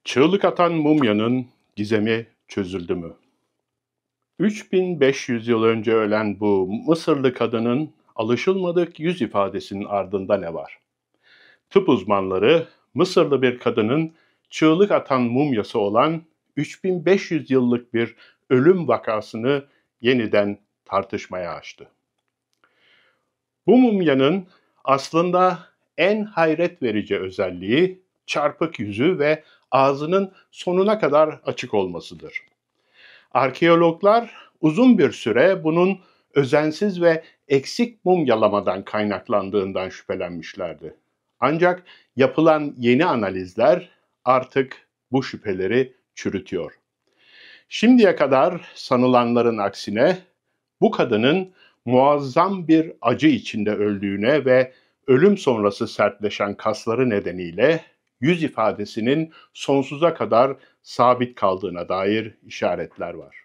Çığlık atan mumyanın gizemi çözüldü mü? 3500 yıl önce ölen bu Mısırlı kadının alışılmadık yüz ifadesinin ardında ne var? Tıp uzmanları Mısırlı bir kadının çığlık atan mumyası olan 3500 yıllık bir ölüm vakasını yeniden tartışmaya açtı. Bu mumyanın aslında en hayret verici özelliği çarpık yüzü ve ağzının sonuna kadar açık olmasıdır. Arkeologlar uzun bir süre bunun özensiz ve eksik mumyalamadan kaynaklandığından şüphelenmişlerdi. Ancak yapılan yeni analizler artık bu şüpheleri çürütüyor. Şimdiye kadar sanılanların aksine bu kadının muazzam bir acı içinde öldüğüne ve ölüm sonrası sertleşen kasları nedeniyle yüz ifadesinin sonsuza kadar sabit kaldığına dair işaretler var.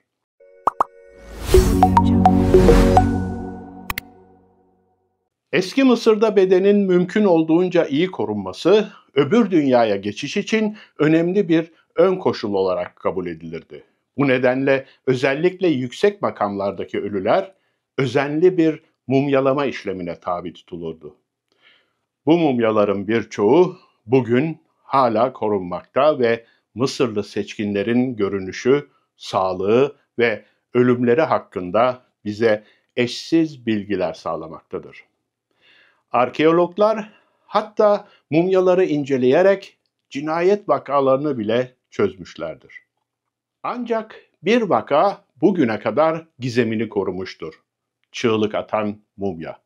Eski Mısır'da bedenin mümkün olduğunca iyi korunması, öbür dünyaya geçiş için önemli bir ön koşul olarak kabul edilirdi. Bu nedenle özellikle yüksek makamlardaki ölüler özenli bir mumyalama işlemine tabi tutulurdu. Bu mumyaların birçoğu bugün hala korunmakta ve Mısırlı seçkinlerin görünüşü, sağlığı ve ölümleri hakkında bize eşsiz bilgiler sağlamaktadır. Arkeologlar hatta mumyaları inceleyerek cinayet vakalarını bile çözmüşlerdir. Ancak bir vaka bugüne kadar gizemini korumuştur. Çığlık atan mumya.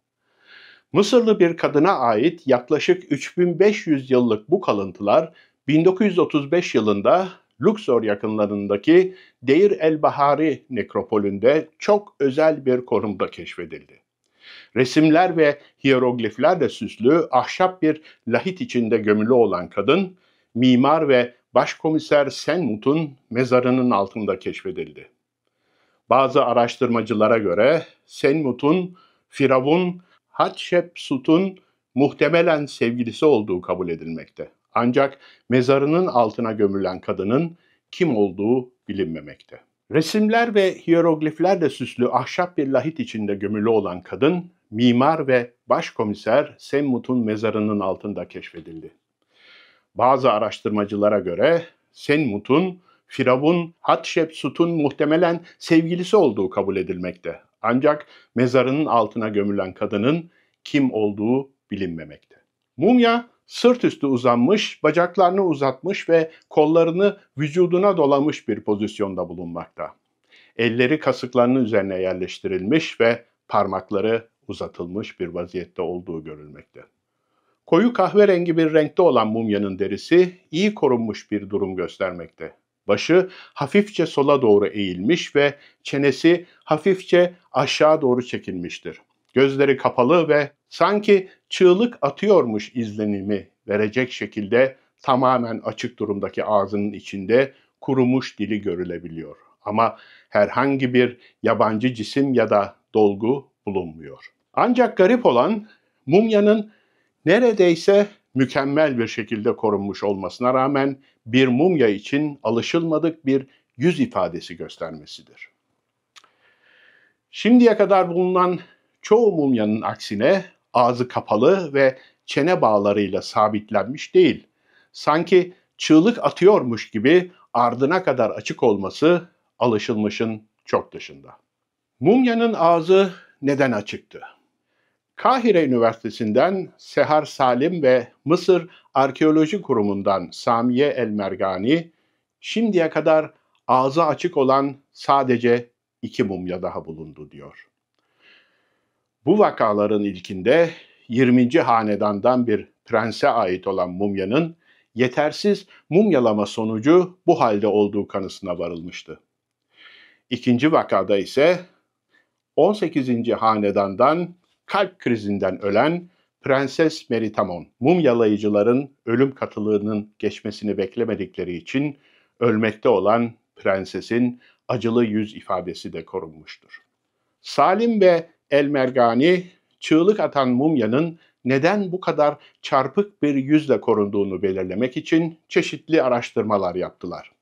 Mısırlı bir kadına ait yaklaşık 3500 yıllık bu kalıntılar 1935 yılında Luxor yakınlarındaki Deir el-Bahari nekropolünde çok özel bir konumda keşfedildi. Resimler ve hiyerogliflerle süslü ahşap bir lahit içinde gömülü olan kadın, mimar ve başkomiser Senmut'un mezarının altında keşfedildi. Bazı araştırmacılara göre Senmut'un Firavun Hatshepsut'un muhtemelen sevgilisi olduğu kabul edilmekte. Ancak mezarının altına gömülen kadının kim olduğu bilinmemekte. Resimler ve hiyerogliflerle süslü ahşap bir lahit içinde gömülü olan kadın, mimar ve başkomiser Senmut'un mezarının altında keşfedildi. Bazı araştırmacılara göre Senmut'un Firavun Hatshepsut'un muhtemelen sevgilisi olduğu kabul edilmekte. Ancak mezarının altına gömülen kadının kim olduğu bilinmemekte. Mumya sırt üstü uzanmış, bacaklarını uzatmış ve kollarını vücuduna dolamış bir pozisyonda bulunmakta. Elleri kasıklarının üzerine yerleştirilmiş ve parmakları uzatılmış bir vaziyette olduğu görülmekte. Koyu kahverengi bir renkte olan mumyanın derisi iyi korunmuş bir durum göstermekte. Başı hafifçe sola doğru eğilmiş ve çenesi hafifçe aşağı doğru çekilmiştir. Gözleri kapalı ve sanki çığlık atıyormuş izlenimi verecek şekilde tamamen açık durumdaki ağzının içinde kurumuş dili görülebiliyor. Ama herhangi bir yabancı cisim ya da dolgu bulunmuyor. Ancak garip olan mumyanın neredeyse mükemmel bir şekilde korunmuş olmasına rağmen bir mumya için alışılmadık bir yüz ifadesi göstermesidir. Şimdiye kadar bulunan çoğu mumyanın aksine ağzı kapalı ve çene bağlarıyla sabitlenmiş değil. Sanki çığlık atıyormuş gibi ardına kadar açık olması alışılmışın çok dışında. Mumyanın ağzı neden açıktı? Kahire Üniversitesi'nden Sehar Salim ve Mısır Arkeoloji Kurumu'ndan Samiye El-Mergani, şimdiye kadar ağzı açık olan sadece 2 mumya daha bulundu diyor. Bu vakaların ilkinde 20. hanedandan bir prense ait olan mumyanın yetersiz mumyalama sonucu bu halde olduğu kanısına varılmıştı. İkinci vakada ise 18. hanedandan kalp krizinden ölen Prenses Meritamon, mumyalayıcıların ölüm katılığının geçmesini beklemedikleri için ölmekte olan prensesin acılı yüz ifadesi de korunmuştur. Salim ve El-Mergani, çığlık atan mumyanın neden bu kadar çarpık bir yüzle korunduğunu belirlemek için çeşitli araştırmalar yaptılar.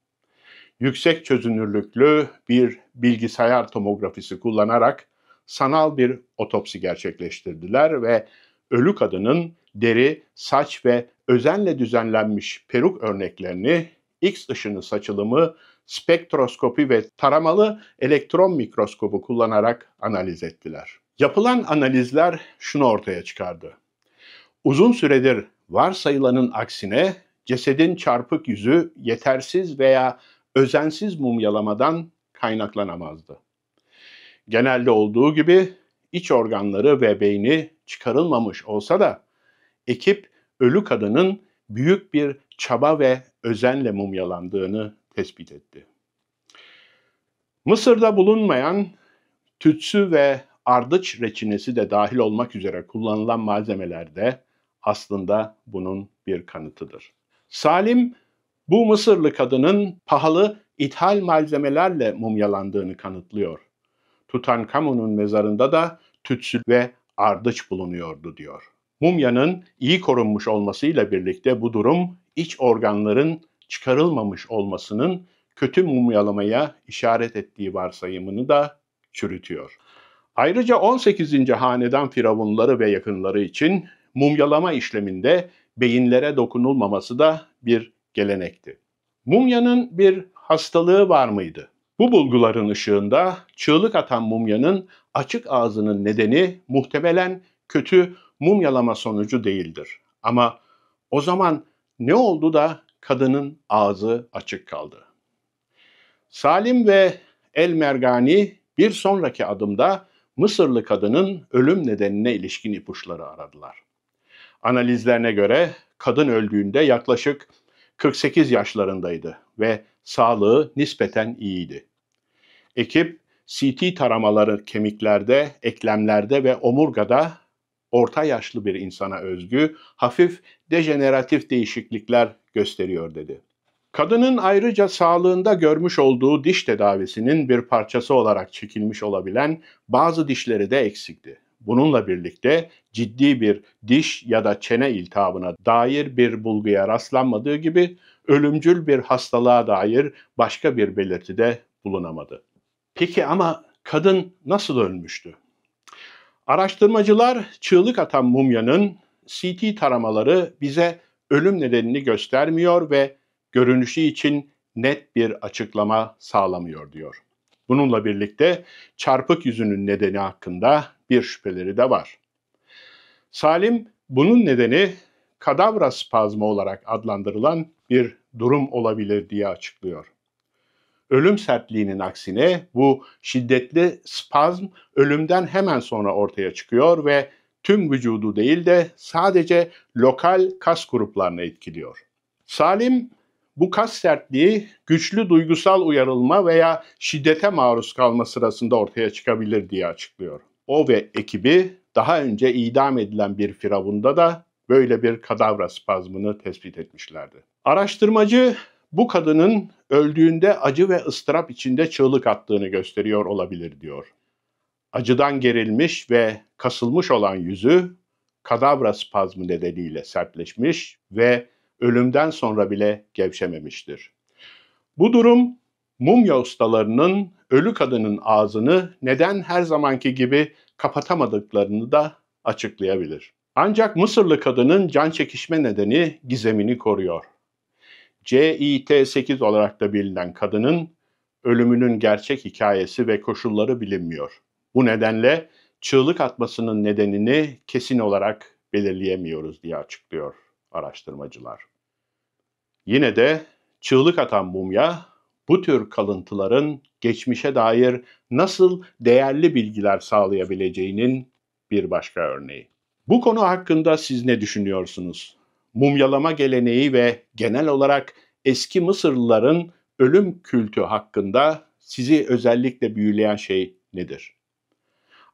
Yüksek çözünürlüklü bir bilgisayar tomografisi kullanarak sanal bir otopsi gerçekleştirdiler ve ölü kadının deri, saç ve özenle düzenlenmiş peruk örneklerini X ışını saçılımı, spektroskopi ve taramalı elektron mikroskobu kullanarak analiz ettiler. Yapılan analizler şunu ortaya çıkardı. Uzun süredir varsayılanın aksine cesedin çarpık yüzü yetersiz veya özensiz mumyalamadan kaynaklanamazdı. Genelde olduğu gibi iç organları ve beyni çıkarılmamış olsa da ekip ölü kadının büyük bir çaba ve özenle mumyalandığını tespit etti. Mısır'da bulunmayan tütsü ve ardıç reçinesi de dahil olmak üzere kullanılan malzemeler de aslında bunun bir kanıtıdır. Salim, bu Mısırlı kadının pahalı ithal malzemelerle mumyalandığını kanıtlıyor. Tutankamon'un mezarında da tütsü ve ardıç bulunuyordu diyor. Mumyanın iyi korunmuş olmasıyla birlikte bu durum iç organların çıkarılmamış olmasının kötü mumyalamaya işaret ettiği varsayımını da çürütüyor. Ayrıca 18. hanedan firavunları ve yakınları için mumyalama işleminde beyinlere dokunulmaması da bir gelenekti. Mumyanın bir hastalığı var mıydı? Bu bulguların ışığında çığlık atan mumyanın açık ağzının nedeni muhtemelen kötü mumyalama sonucu değildir. Ama o zaman ne oldu da kadının ağzı açık kaldı? Salim ve El Mergani bir sonraki adımda Mısırlı kadının ölüm nedenine ilişkin ipuçları aradılar. Analizlerine göre kadın öldüğünde yaklaşık 48 yaşlarındaydı ve sağlığı nispeten iyiydi. Ekip CT taramaları kemiklerde, eklemlerde ve omurgada orta yaşlı bir insana özgü hafif dejeneratif değişiklikler gösteriyor dedi. Kadının ayrıca sağlığında görmüş olduğu diş tedavisinin bir parçası olarak çekilmiş olabilen bazı dişleri de eksikti. Bununla birlikte ciddi bir diş ya da çene iltihabına dair bir bulguya rastlanmadığı gibi ölümcül bir hastalığa dair başka bir belirti de bulunamadı. Peki ama kadın nasıl ölmüştü? Araştırmacılar çığlık atan mumyanın CT taramaları bize ölüm nedenini göstermiyor ve görünüşü için net bir açıklama sağlamıyor diyor. Bununla birlikte çarpık yüzünün nedeni hakkında bir şüpheleri de var. Salim bunun nedeni kadavra spazmı olarak adlandırılan bir durum olabilir diye açıklıyor. Ölüm sertliğinin aksine bu şiddetli spazm ölümden hemen sonra ortaya çıkıyor ve tüm vücudu değil de sadece lokal kas gruplarını etkiliyor. Salim bu kas sertliği güçlü duygusal uyarılma veya şiddete maruz kalma sırasında ortaya çıkabilir diye açıklıyor. O ve ekibi daha önce idam edilen bir firavunda da böyle bir kadavra spazmını tespit etmişlerdi. Araştırmacı bu kadının öldüğünde acı ve ıstırap içinde çığlık attığını gösteriyor olabilir diyor. Acıdan gerilmiş ve kasılmış olan yüzü kadavra spazmı nedeniyle sertleşmiş ve ölümden sonra bile gevşememiştir. Bu durum mumya ustalarının ölü kadının ağzını neden her zamanki gibi kapatamadıklarını da açıklayabilir. Ancak Mısırlı kadının can çekişme nedeni gizemini koruyor. CIT-8 olarak da bilinen kadının ölümünün gerçek hikayesi ve koşulları bilinmiyor. Bu nedenle çığlık atmasının nedenini kesin olarak belirleyemiyoruz diye açıklıyor araştırmacılar. Yine de çığlık atan mumya bu tür kalıntıların geçmişe dair nasıl değerli bilgiler sağlayabileceğinin bir başka örneği. Bu konu hakkında siz ne düşünüyorsunuz? Mumyalama geleneği ve genel olarak eski Mısırlıların ölüm kültü hakkında sizi özellikle büyüleyen şey nedir?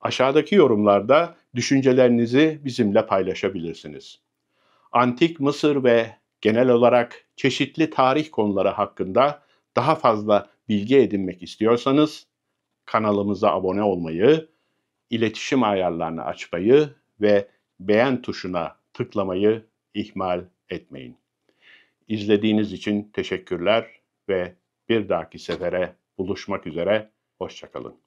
Aşağıdaki yorumlarda düşüncelerinizi bizimle paylaşabilirsiniz. Antik Mısır ve genel olarak çeşitli tarih konuları hakkında daha fazla bilgi edinmek istiyorsanız kanalımıza abone olmayı, iletişim ayarlarını açmayı ve beğen tuşuna tıklamayı ihmal etmeyin. İzlediğiniz için teşekkürler ve bir dahaki sefere buluşmak üzere. Hoşça kalın.